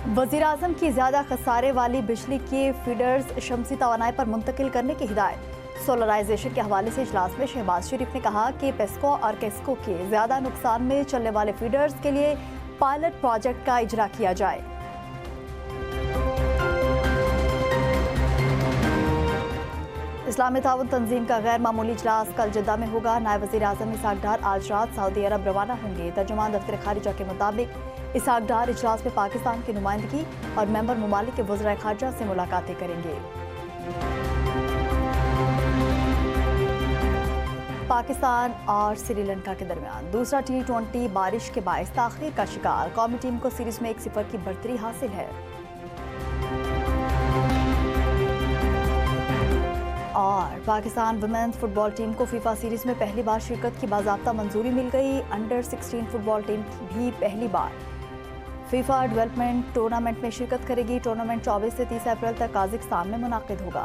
वज़ीर आज़म की ज़्यादा खसारे वाली बिजली के फीडर्स शमसी तवानाई पर मुंतकिल करने की हिदायत। सोलराइजेशन के हवाले से इजलास में शहबाज शरीफ ने कहा कि पेस्को और केस्को के ज़्यादा नुकसान में चलने वाले फीडर्स के लिए पायलट प्रोजेक्ट का इजरा किया जाए। इस्लामी ताउन तंजीम का गैर मामूली इजलास कल जद्दा में होगा। नायब वज़ीर आज़म इसहाक डार आज रात सऊदी अरब रवाना होंगे। तर्जुमान दफ्तर खारिजा के मुताबिक इसहाक डार इजलास में पाकिस्तान की नुमाइंदगी और मेंबर ममालिक के वज़राए खारजा से मुलाकातें करेंगे। पाकिस्तान और श्रीलंका के दरमियान दूसरा T20 बारिश के बायस ताख़ीर का शिकार। कौमी टीम को सीरीज में 1-0 की बढ़तरी हासिल है। और पाकिस्तान वुमेन्स फुटबॉल टीम को फीफा सीरीज में पहली बार शिरकत की बाज़ाब्ता मंजूरी मिल गई। अंडर 16 फुटबॉल टीम भी पहली बार फीफा डेवलपमेंट टूर्नामेंट में शिरकत करेगी। टूर्नामेंट 24 से 30 अप्रैल तक काज़िकिस्तान में मुनाकिद होगा।